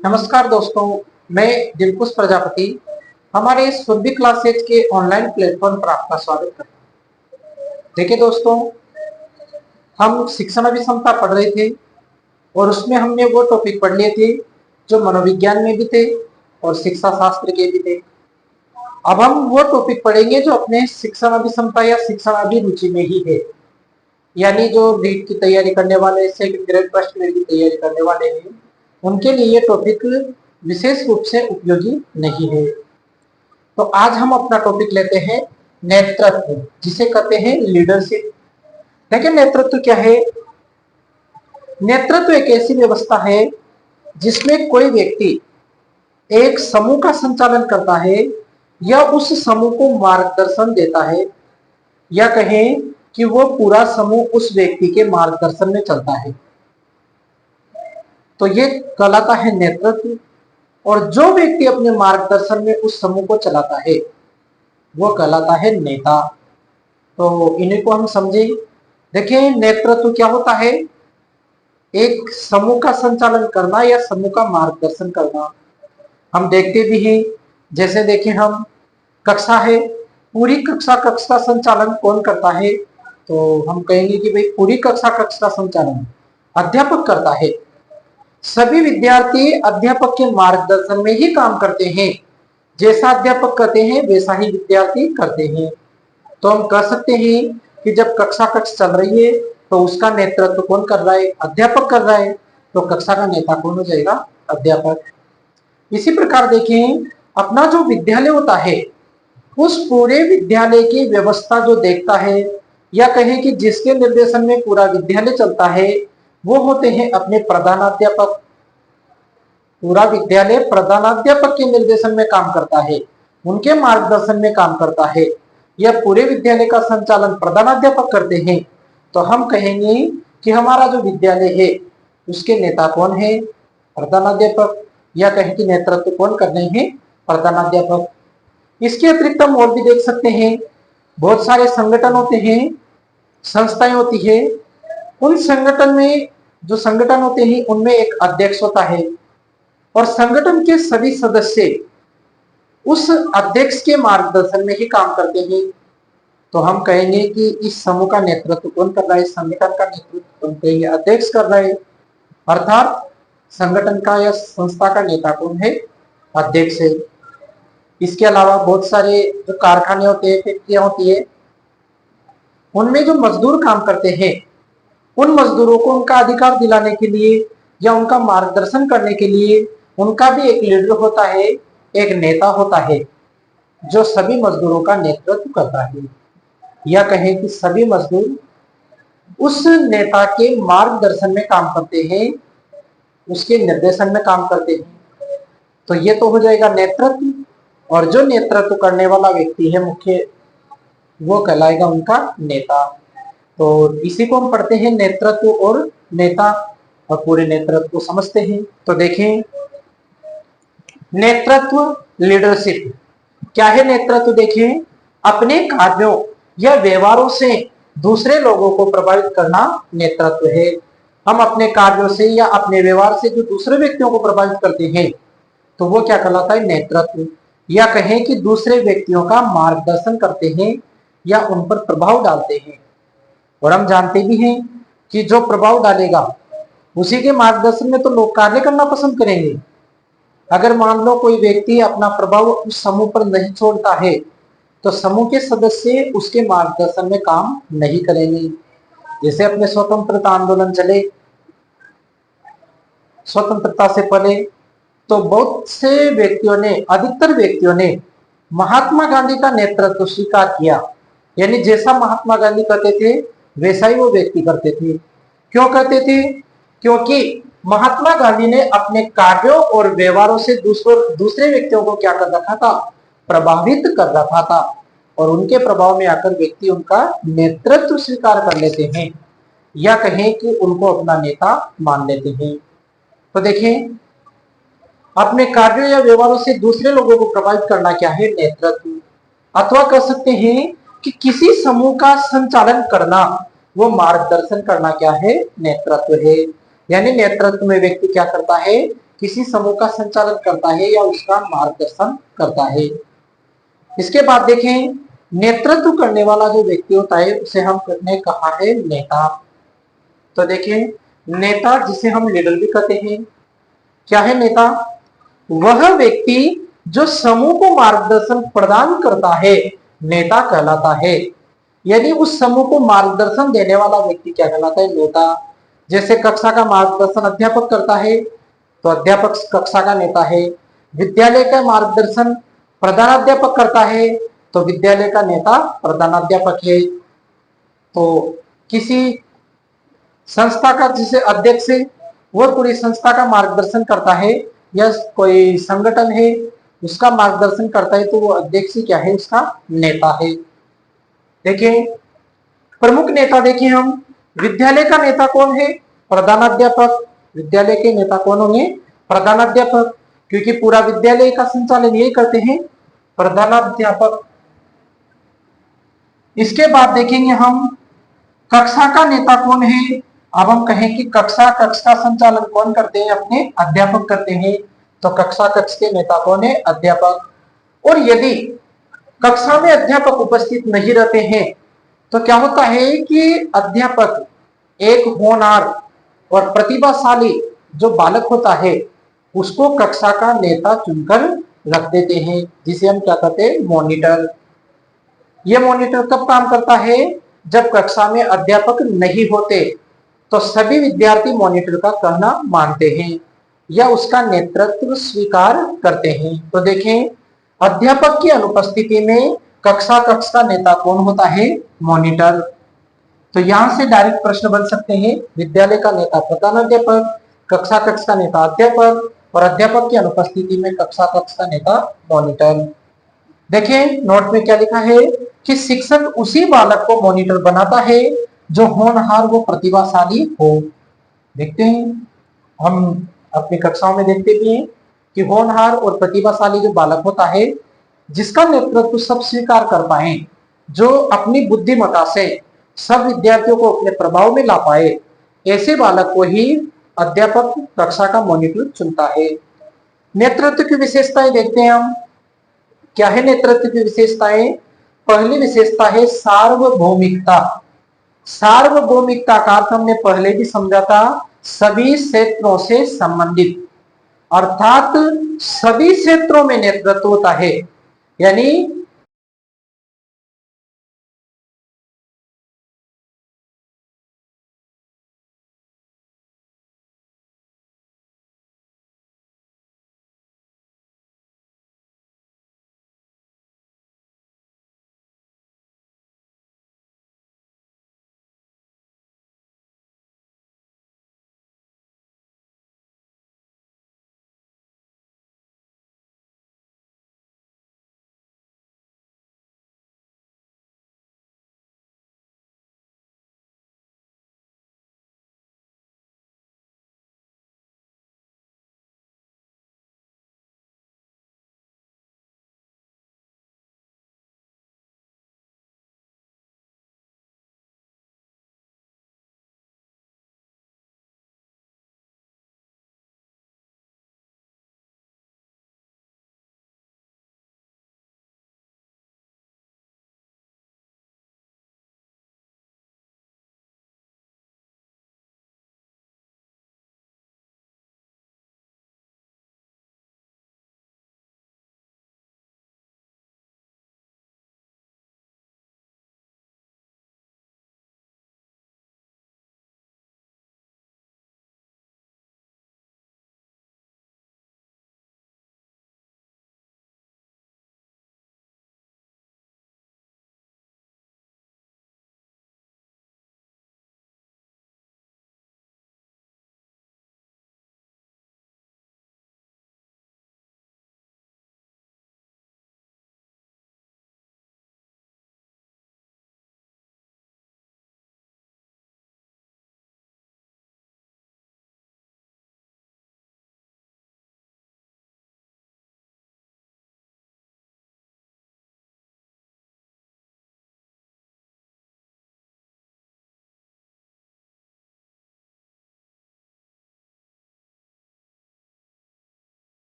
नमस्कार दोस्तों, मैं दिलकुश प्रजापति हमारे इस सुरभि क्लासेज के ऑनलाइन प्लेटफॉर्म पर आपका स्वागत करता हूं। देखिए दोस्तों, हम शिक्षण अभिक्षमता पढ़ रहे थे और उसमें हमने वो टॉपिक पढ़ लिए थे जो मनोविज्ञान में भी थे और शिक्षा शास्त्र के भी थे। अब हम वो टॉपिक पढ़ेंगे जो अपने शिक्षण अभिक्षमता या शिक्षण अभिरुचि में ही है, यानी जो नीट की तैयारी करने वाले, सेकंड ग्रेड फर्स्ट ग्रेड की तैयारी करने वाले हैं, उनके लिए ये टॉपिक विशेष रूप से उपयोगी नहीं है। तो आज हम अपना टॉपिक लेते हैं नेतृत्व, जिसे कहते हैं लीडरशिप। देखिए, नेतृत्व क्या है? नेतृत्व एक ऐसी व्यवस्था है जिसमें कोई व्यक्ति एक समूह का संचालन करता है या उस समूह को मार्गदर्शन देता है, या कहें कि वो पूरा समूह उस व्यक्ति के मार्गदर्शन में चलता है। तो ये कहलाता है नेतृत्व। और जो व्यक्ति अपने मार्गदर्शन में उस समूह को चलाता है वो कहलाता है नेता। तो इन्हीं को हम समझे। देखिए, नेतृत्व क्या होता है? एक समूह का संचालन करना या समूह का मार्गदर्शन करना। हम देखते भी हैं, जैसे देखें हम, कक्षा है, पूरी कक्षा का संचालन कौन करता है? तो हम कहेंगे कि भाई पूरी कक्षा का संचालन अध्यापक करता है। सभी विद्यार्थी अध्यापक के मार्गदर्शन में ही काम करते हैं। जैसा अध्यापक करते हैं वैसा ही विद्यार्थी करते हैं। तो हम कह सकते हैं कि जब कक्षा चल रही है तो उसका नेतृत्व कौन कर रहा है? अध्यापक कर रहा है। तो कक्षा का नेता कौन हो जाएगा? अध्यापक। इसी प्रकार देखें, अपना जो विद्यालय होता है उस पूरे विद्यालय की व्यवस्था जो देखता है, या कहें कि जिसके निर्देशन में पूरा विद्यालय चलता है, वो होते हैं अपने प्रधानाध्यापक। पूरा विद्यालय प्रधानाध्यापक के निर्देशन में काम करता है, उनके मार्गदर्शन में काम करता है। यह पूरे विद्यालय का संचालन प्रधानाध्यापक करते हैं। तो हम कहेंगे कि हमारा जो विद्यालय है उसके नेता कौन है? प्रधानाध्यापक। या कहें कि नेतृत्व कौन कर रहे हैं? प्रधानाध्यापक। इसके अतिरिक्त हम और भी देख सकते हैं, बहुत सारे संगठन होते हैं, संस्थाएं होती है। उन संगठन में जो संगठन होते हैं उनमें एक अध्यक्ष होता है और संगठन के सभी सदस्य उस अध्यक्ष के मार्गदर्शन में ही काम करते हैं। तो हम कहेंगे कि इस समूह का नेतृत्व कौन कर रहा है? संगठन का नेतृत्व हम कहेंगे अध्यक्ष कर रहा है। अर्थात संगठन का या संस्था का नेता कौन है? अध्यक्ष है। इसके अलावा बहुत सारे जो कारखाने होते हैं, फैक्ट्रियां होती है, उनमें जो मजदूर काम करते हैं, उन मजदूरों को उनका अधिकार दिलाने के लिए या उनका मार्गदर्शन करने के लिए उनका भी एक लीडर होता है, एक नेता होता है, जो सभी मजदूरों का नेतृत्व करता है। या कहें कि सभी मजदूर उस नेता के मार्गदर्शन में काम करते हैं, उसके निर्देशन में काम करते हैं। तो ये तो हो जाएगा नेतृत्व। और जो नेतृत्व करने वाला व्यक्ति है मुख्य, वो कहलाएगा उनका नेता। तो इसी को हम पढ़ते हैं नेतृत्व और नेता, और पूरे नेतृत्व को समझते हैं। तो देखें, नेतृत्व, लीडरशिप क्या है? नेतृत्व देखें, अपने कार्यों या व्यवहारों से दूसरे लोगों को प्रभावित करना नेतृत्व है। हम अपने कार्यों से या अपने व्यवहार से जो दूसरे व्यक्तियों को प्रभावित करते हैं तो वो क्या कहलाता है? नेतृत्व। या कहें कि दूसरे व्यक्तियों का मार्गदर्शन करते हैं या उन पर प्रभाव डालते हैं। और हम जानते भी हैं कि जो प्रभाव डालेगा उसी के मार्गदर्शन में तो लोग कार्य करना पसंद करेंगे। अगर मान लो कोई व्यक्ति अपना प्रभाव उस समूह पर नहीं छोड़ता है तो समूह के सदस्य उसके मार्गदर्शन में काम नहीं करेंगे। जैसे अपने स्वतंत्रता आंदोलन चले, स्वतंत्रता से पहले तो बहुत से व्यक्तियों ने, अधिकतर व्यक्तियों ने महात्मा गांधी का नेतृत्व स्वीकार किया। यानी जैसा महात्मा गांधी करते थे वैसा ही वो व्यक्ति करते थे। क्यों करते थे? क्योंकि महात्मा गांधी ने अपने कार्यों और व्यवहारों से दूसरे व्यक्तियों को क्या कर रखा था? प्रभावित कर रखा था। और उनके प्रभाव में आकर व्यक्ति उनका नेतृत्व स्वीकार कर लेते हैं, या कहें कि उनको अपना नेता मान लेते हैं। तो देखें, अपने कार्यों या व्यवहारों से दूसरे लोगों को प्रभावित करना क्या है? नेतृत्व। अथवा कह सकते हैं कि किसी समूह का संचालन करना, वो मार्गदर्शन करना क्या है? नेतृत्व है। यानी नेतृत्व में व्यक्ति क्या करता है किसी समूह का संचालन करता है या उसका मार्गदर्शन करता है। इसके बाद देखें, नेतृत्व करने वाला जो व्यक्ति होता है उसे हम ने कहा है नेता। तो देखें, नेता जिसे हम लीडर भी कहते हैं, क्या है नेता? वह व्यक्ति जो समूह को मार्गदर्शन प्रदान करता है, नेता कहलाता है। यानी उस समूह को मार्गदर्शन देने वाला व्यक्ति क्या कहलाता है? नेता। जैसे कक्षा का मार्गदर्शन अध्यापक करता है तो अध्यापक कक्षा का नेता है। विद्यालय का मार्गदर्शन प्रधानाध्यापक करता है तो विद्यालय का नेता प्रधानाध्यापक है। तो किसी संस्था का जिसे अध्यक्ष है वो पूरी संस्था का मार्गदर्शन करता है, या कोई संगठन है उसका मार्गदर्शन करता है, तो वो अध्यक्ष क्या है? उसका नेता है। देखिए, प्रमुख नेता देखिए हम, विद्यालय का नेता कौन है? प्रधानाध्यापक। विद्यालय के नेता कौन होंगे? प्रधानाध्यापक, क्योंकि पूरा विद्यालय का संचालन यही करते हैं प्रधानाध्यापक। इसके बाद देखेंगे हम, कक्षा का नेता कौन है? अब हम कहें कि कक्षा का संचालन कौन करते हैं? अपने अध्यापक करते हैं। तो कक्षा कक्ष के नेता कौन है? अध्यापक। और यदि कक्षा में अध्यापक उपस्थित नहीं रहते हैं तो क्या होता है कि अध्यापक एक होनहार और प्रतिभाशाली जो बालक होता है उसको कक्षा का नेता चुनकर रख देते हैं, जिसे हम क्या कहते हैं? मॉनिटर। ये मॉनिटर कब काम करता है? जब कक्षा में अध्यापक नहीं होते तो सभी विद्यार्थी मॉनिटर का कहना मानते हैं या उसका नेतृत्व स्वीकार करते हैं। तो देखें, अध्यापक की अनुपस्थिति में कक्षा कक्ष का नेता कौन होता है? मॉनिटर। तो यहां से डायरेक्ट प्रश्न बन सकते हैं, विद्यालय का नेता प्रधानाध्यापक, कक्षा कक्ष का नेता अध्यापक, और अध्यापक की अनुपस्थिति में कक्षा कक्ष का नेता मॉनिटर। देखिए नोट में क्या लिखा है कि शिक्षक उसी बालक को मॉनिटर बनाता है जो होनहार व प्रतिभाशाली हो। देखते हैं, हम अपनी कक्षाओं में देखते भी हैं कि होनहार और प्रतिभाशाली जो बालक होता है, जिसका नेतृत्व सब स्वीकार कर पाए, जो अपनी बुद्धिमत्ता से सब विद्यार्थियों को अपने प्रभाव में ला पाए, ऐसे बालक को ही अध्यापक कक्षा का मॉनिटर चुनता है। नेतृत्व की विशेषताएं देखते हैं हम, क्या है नेतृत्व की विशेषताएं? पहली विशेषता है सार्वभौमिकता। सार्वभौमिकता का अर्थ हमने पहले भी समझा था, सभी क्षेत्रों से संबंधित, अर्थात सभी क्षेत्रों में नेतृत्व होता है। यानी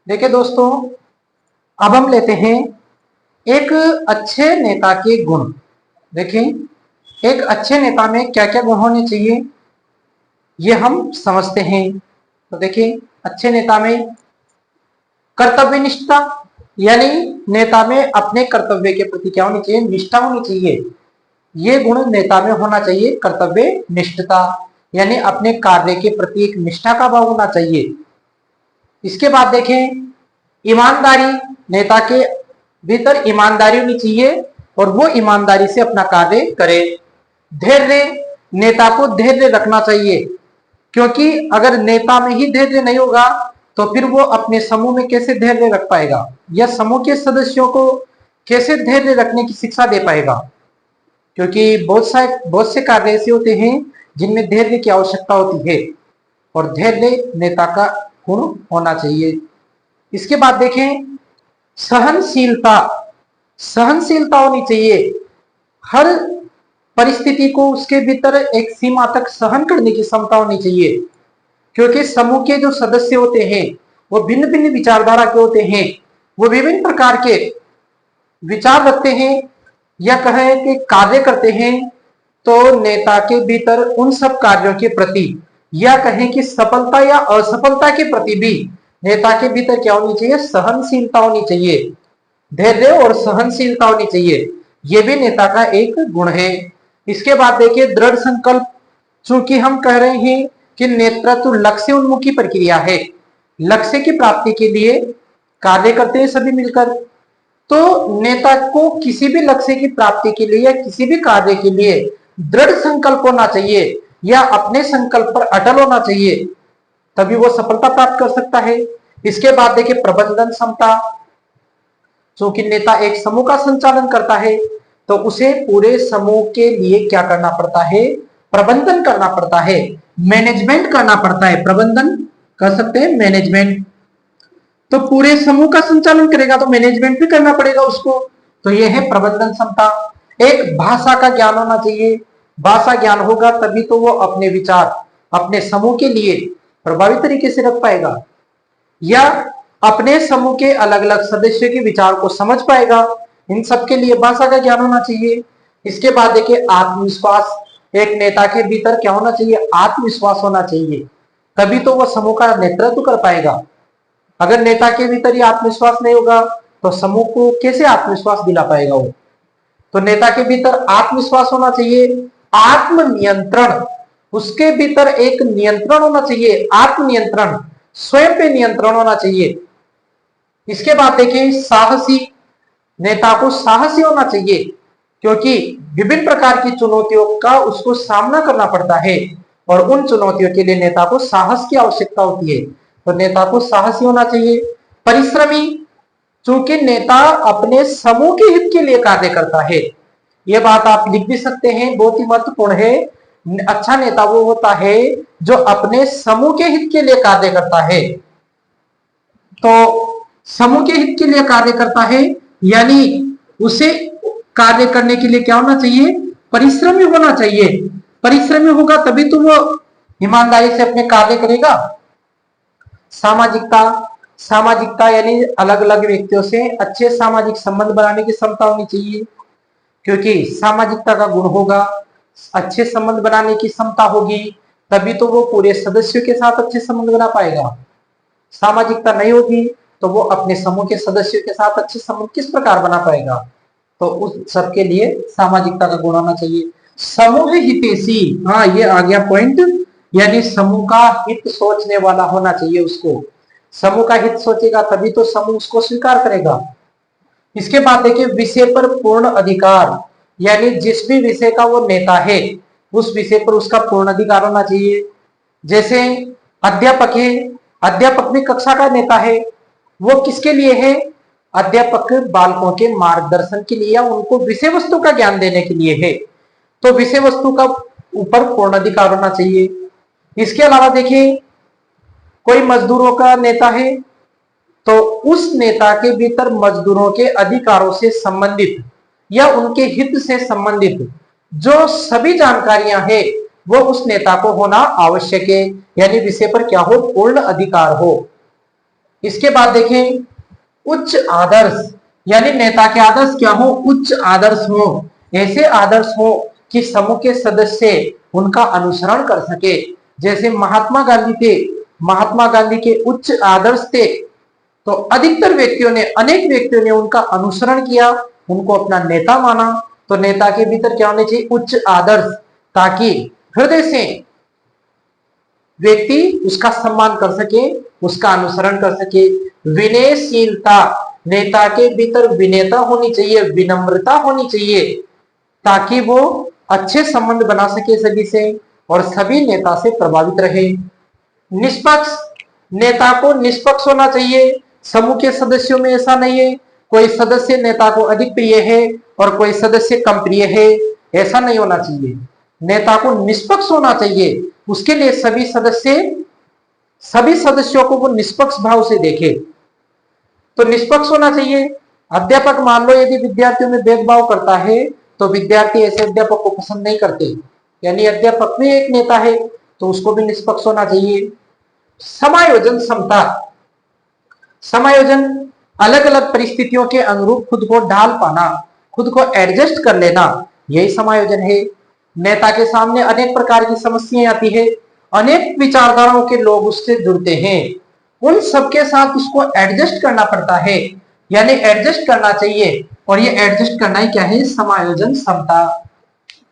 देखिए दोस्तों, अब हम लेते हैं एक अच्छे नेता के गुण। देखिए, एक अच्छे नेता में क्या क्या गुण होने चाहिए ये हम समझते हैं। तो देखिए, अच्छे नेता में कर्तव्यनिष्ठता, यानी नेता में अपने कर्तव्य के प्रति क्या होनी चाहिए, निष्ठा होनी चाहिए। ये गुण नेता में होना चाहिए, कर्तव्य निष्ठता, यानी अपने कार्य के प्रति एक निष्ठा का भाव होना चाहिए। इसके बाद देखें, ईमानदारी, नेता के भीतर ईमानदारी होनी चाहिए और वो ईमानदारी से अपना कार्य करे। धैर्य, नेता को धैर्य रखना चाहिए, क्योंकि अगर नेता में ही धैर्य नहीं होगा तो फिर वो अपने समूह में कैसे धैर्य रख पाएगा, या समूह के सदस्यों को कैसे धैर्य रखने की शिक्षा दे पाएगा। क्योंकि बहुत से कार्य ऐसे होते हैं जिनमें धैर्य की आवश्यकता होती है, और धैर्य नेता का गुण होना चाहिए। इसके बाद देखें, सहनशीलता, सहनशीलता होनी चाहिए। हर परिस्थिति को उसके भीतर एक सीमा तक सहन करने की क्षमता होनी चाहिए, क्योंकि समूह के जो सदस्य होते हैं वो भिन्न भिन्न विचारधारा के होते हैं, वो विभिन्न प्रकार के विचार रखते हैं या कहें कि कार्य करते हैं। तो नेता के भीतर उन सब कार्यों के प्रति, या कहें कि सफलता या असफलता के प्रति भी नेता के भीतर क्या होनी चाहिए, सहनशीलता होनी चाहिए। धैर्य और सहनशीलता होनी चाहिए, यह भी नेता का एक गुण है। इसके बाद देखिए, दृढ़ संकल्प। चूंकि हम कह रहे हैं कि नेतृत्व लक्ष्य उन्मुखी प्रक्रिया है, लक्ष्य की प्राप्ति के लिए कार्य करते हैं सभी मिलकर। तो नेता को किसी भी लक्ष्य की प्राप्ति के लिए या किसी भी कार्य के लिए दृढ़ संकल्प होना चाहिए, या अपने संकल्प पर अटल होना चाहिए, तभी वो सफलता प्राप्त कर सकता है। इसके बाद देखिए, प्रबंधन क्षमता। क्योंकि नेता एक समूह का संचालन करता है तो उसे पूरे समूह के लिए क्या करना पड़ता है, प्रबंधन करना पड़ता है, मैनेजमेंट करना पड़ता है। प्रबंधन कर सकते हैं, मैनेजमेंट। तो पूरे समूह का संचालन करेगा तो मैनेजमेंट भी करना पड़ेगा उसको। तो यह है प्रबंधन क्षमता। एक भाषा का ज्ञान होना चाहिए। भाषा ज्ञान होगा तभी तो वो अपने विचार अपने समूह के लिए प्रभावी तरीके से रख पाएगा, या अपने समूह के अलग अलग सदस्यों के विचार को समझ पाएगा। इन सब के लिए भाषा का ज्ञान होना चाहिए। इसके बाद देखिए, आत्मविश्वास। एक नेता के भीतर क्या होना चाहिए, आत्मविश्वास होना चाहिए, तभी तो वह समूह का नेतृत्व कर पाएगा। अगर नेता के भीतर ही आत्मविश्वास नहीं होगा तो समूह को कैसे आत्मविश्वास दिला पाएगा वो। तो नेता के भीतर आत्मविश्वास होना चाहिए। आत्मनियंत्रण, उसके भीतर एक नियंत्रण होना चाहिए, आत्मनियंत्रण, स्वयं पे नियंत्रण होना चाहिए। इसके बाद देखिए, साहसी। नेता को साहसी होना चाहिए, क्योंकि विभिन्न प्रकार की चुनौतियों का उसको सामना करना पड़ता है, और उन चुनौतियों के लिए नेता को साहस की आवश्यकता होती है। तो नेता को साहसी होना चाहिए। परिश्रमी, चूंकि नेता अपने समूह के हित के लिए कार्य करता है। यह बात आप लिख भी सकते हैं, बहुत ही महत्वपूर्ण है। अच्छा नेता वो होता है जो अपने समूह के हित के लिए कार्य करता है। तो समूह के हित के लिए कार्य करता है, यानी उसे कार्य करने के लिए क्या होना चाहिए, परिश्रमी होना चाहिए। परिश्रमी होगा तभी तो वो ईमानदारी से अपने कार्य करेगा। सामाजिकता। सामाजिकता यानी अलग अलग व्यक्तियों से अच्छे सामाजिक संबंध बनाने की क्षमता होनी चाहिए, क्योंकि सामाजिकता का गुण होगा, अच्छे संबंध बनाने की क्षमता होगी, तभी तो वो पूरे सदस्यों के साथ अच्छे संबंध बना पाएगा। सामाजिकता नहीं होगी तो वो अपने समूह के सदस्यों के साथ अच्छे संबंध किस प्रकार बना पाएगा। तो उस सबके लिए सामाजिकता का गुण होना चाहिए। समूह हितैषी, हाँ ये आ गया पॉइंट, यानी समूह का हित सोचने वाला होना चाहिए उसको। समूह का हित सोचेगा तभी तो समूह उसको स्वीकार करेगा। इसके बाद देखिए, विषय पर पूर्ण अधिकार, यानी जिस भी विषय का वो नेता है उस विषय पर उसका पूर्ण अधिकार होना चाहिए। जैसे अध्यापक है, अध्यापक भी कक्षा का नेता है, वो किसके लिए है, अध्यापक बालकों के मार्गदर्शन के लिए या उनको विषय वस्तु का ज्ञान देने के लिए है। तो विषय वस्तु का ऊपर पूर्ण अधिकार होना चाहिए। इसके अलावा देखिए, कोई मजदूरों का नेता है तो उस नेता के भीतर मजदूरों के अधिकारों से संबंधित या उनके हित से संबंधित जो सभी जानकारियां हैं वो उस नेता को होना आवश्यक है, यानी विषय पर क्या हो, पूर्ण अधिकार हो। इसके बाद देखें उच्च आदर्श, यानी नेता के आदर्श क्या हो, उच्च आदर्श हो। ऐसे आदर्श हो कि समूह के सदस्य उनका अनुसरण कर सके। जैसे महात्मा गांधी थे, महात्मा गांधी के उच्च आदर्श थे, तो अधिकतर व्यक्तियों ने, अनेक व्यक्तियों ने उनका अनुसरण किया, उनको अपना नेता माना। तो नेता के भीतर क्या होने चाहिए, उच्च आदर्श, ताकि हृदय से व्यक्ति उसका सम्मान कर सके, उसका अनुसरण कर सके। विनयशीलता, नेता के भीतर विनयता होनी चाहिए, विनम्रता होनी चाहिए, ताकि वो अच्छे संबंध बना सके सभी से और सभी नेता से प्रभावित रहे। निष्पक्ष, नेता को निष्पक्ष होना चाहिए। समूह के सदस्यों में ऐसा नहीं है कोई सदस्य नेता को अधिक प्रिय है और कोई सदस्य कम प्रिय है, ऐसा नहीं होना चाहिए। नेता को निष्पक्ष होना चाहिए, उसके लिए सभी सदस्यों को वो निष्पक्ष भाव से देखे। तो निष्पक्ष होना चाहिए। अध्यापक मान लो यदि विद्यार्थियों में भेदभाव करता है तो विद्यार्थी ऐसे अध्यापक को पसंद नहीं करते, यानी अध्यापक भी एक नेता है तो उसको भी निष्पक्ष होना चाहिए। समायोजन क्षमता, समायोजन, अलग अलग परिस्थितियों के अनुरूप खुद को ढाल पाना, खुद को एडजस्ट कर लेना, यही समायोजन है। नेता के सामने अनेक प्रकार की समस्याएं आती है, अनेक विचारधाराओं के लोग उससे जुड़ते हैं, उन सबके साथ उसको एडजस्ट करना पड़ता है, यानी एडजस्ट करना चाहिए। और ये एडजस्ट करना ही क्या है, समायोजन क्षमता।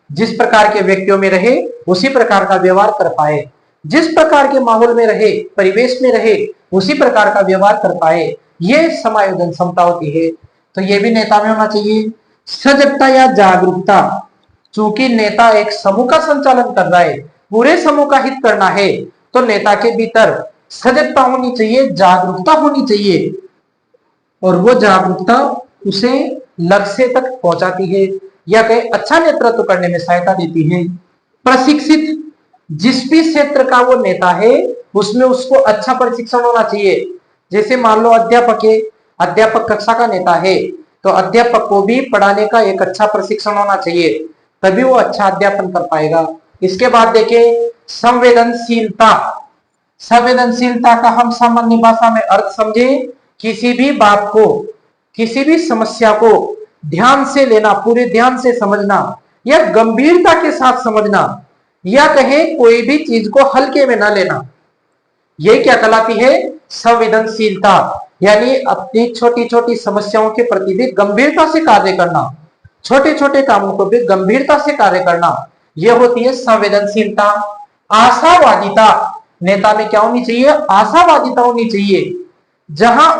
जिस प्रकार के व्यक्तियों में रहे उसी प्रकार का व्यवहार कर पाए, जिस प्रकार के माहौल में रहे, परिवेश में रहे, उसी प्रकार का व्यवहार कर पाए, ये समायोजन क्षमता होती है। तो ये भी नेता में होना चाहिए। सजगता या जागरूकता, चूंकि नेता एक समूह का संचालन कर रहा है, पूरे समूह का हित करना है, तो नेता के भीतर सजगता होनी चाहिए, जागरूकता होनी चाहिए, और वो जागरूकता उसे लक्ष्य तक पहुंचाती है या कहीं अच्छा नेतृत्व करने में सहायता देती है। प्रशिक्षित, जिस भी क्षेत्र का वो नेता है उसमें उसको अच्छा प्रशिक्षण होना चाहिए। जैसे मान लो अध्यापक है, अध्यापक कक्षा का नेता है, तो अध्यापक को भी पढ़ाने का एक अच्छा प्रशिक्षण होना चाहिए, तभी वो अच्छा अध्यापन कर पाएगा। इसके बाद देखें संवेदनशीलता। संवेदनशीलता का हम सामान्य भाषा में अर्थ समझे, किसी भी बात को, किसी भी समस्या को ध्यान से लेना, पूरे ध्यान से समझना या गंभीरता के साथ समझना, या कहें कोई भी चीज को हल्के में ना लेना, ये क्या कहलाती है, संवेदनशीलता। यानी अपनी छोटी छोटी समस्याओं के प्रति भी गंभीरता से कार्य करना, छोटे छोटे कामों को भी गंभीरता से कार्य करना, यह होती है संवेदनशीलता। आशावादिता, नेता में क्या होनी चाहिए, आशावादिता होनी चाहिए। जहां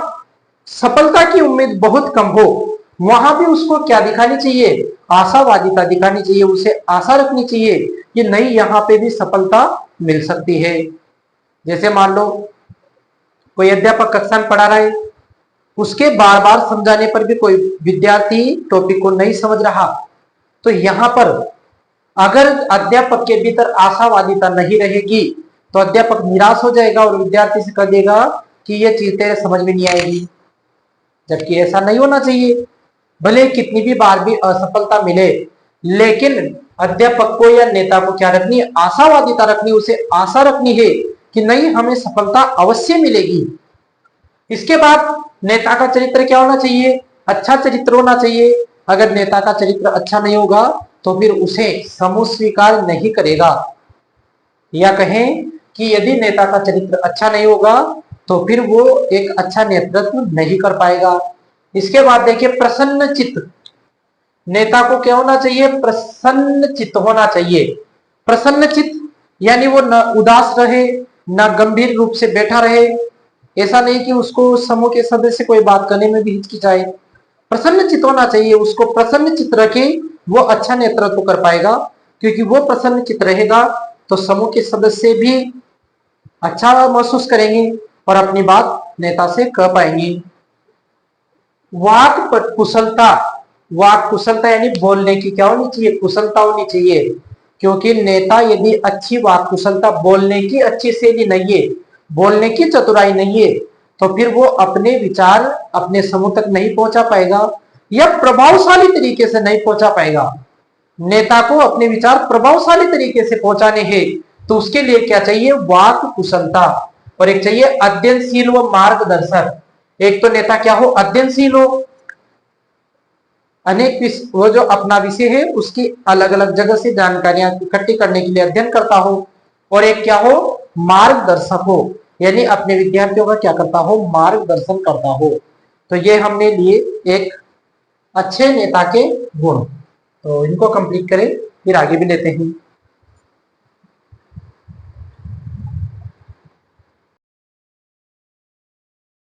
सफलता की उम्मीद बहुत कम हो वहां भी उसको क्या दिखानी चाहिए, आशावादिता दिखानी चाहिए, उसे आशा रखनी चाहिए कि नहीं यहाँ पे भी सफलता मिल सकती है। जैसे मान लो कोई अध्यापक कक्षा में पढ़ा रहा है, उसके बार बार समझाने पर भी कोई विद्यार्थी टॉपिक को नहीं समझ रहा, तो यहाँ पर अगर अध्यापक के भीतर आशावादिता नहीं रहेगी तो अध्यापक निराश हो जाएगा और विद्यार्थी से कह देगा कि ये चीज तेरे समझ में नहीं आएगी, जबकि ऐसा नहीं होना चाहिए। भले कितनी भी बार भी असफलता मिले, लेकिन अध्यापक को या नेता को क्या रखनी है, आशावादिता रखनी, उसे आशा रखनी है कि नहीं हमें सफलता अवश्य मिलेगी। इसके बाद नेता का चरित्र क्या होना चाहिए, अच्छा चरित्र होना चाहिए। अगर नेता का चरित्र अच्छा नहीं होगा तो फिर उसे समूह स्वीकार नहीं करेगा, या कहें कि यदि नेता का चरित्र अच्छा नहीं होगा तो फिर वो एक अच्छा नेतृत्व नहीं कर पाएगा। इसके बाद देखिए प्रसन्न चित्त, नेता को क्या होना चाहिए, प्रसन्न चित्त होना चाहिए। प्रसन्न चित्त यानी वो न उदास रहे, न गंभीर रूप से बैठा रहे, ऐसा नहीं कि उसको समूह के सदस्य कोई बात करने में भी हिचकिचाए। प्रसन्न चित्त होना चाहिए, उसको प्रसन्न चित्त रखे, वो अच्छा नेतृत्व कर पाएगा, क्योंकि वो प्रसन्न चित्त रहेगा तो समूह के सदस्य भी अच्छा महसूस करेंगे और अपनी बात नेता से कह पाएंगे। वाक कुशलता, वाक कुशलता यानी बोलने की क्या होनी चाहिए, कुशलता होनी चाहिए, क्योंकि नेता यदि अच्छी वाक कुशलता, बोलने की अच्छी शैली नहीं है, बोलने की चतुराई नहीं है, तो फिर वो अपने विचार अपने समूह तक नहीं पहुंचा पाएगा या प्रभावशाली तरीके से नहीं पहुंचा पाएगा। नेता को अपने विचार प्रभावशाली तरीके से पहुंचाने हैं तो उसके लिए क्या चाहिए, वाक कुशलता, और एक चाहिए अध्ययनशील व मार्गदर्शक। एक तो नेता क्या हो, अध्ययनशील हो, अनेक वो जो अपना विषय है उसकी अलग अलग जगह से जानकारियां इकट्ठी करने के लिए अध्ययन करता हो, और एक क्या हो, मार्गदर्शक हो, यानी अपने विद्यार्थियों का क्या करता हो, मार्गदर्शन करता हो। तो ये हमने लिए एक अच्छे नेता के गुण, तो इनको कंप्लीट करें फिर आगे भी लेते हैं।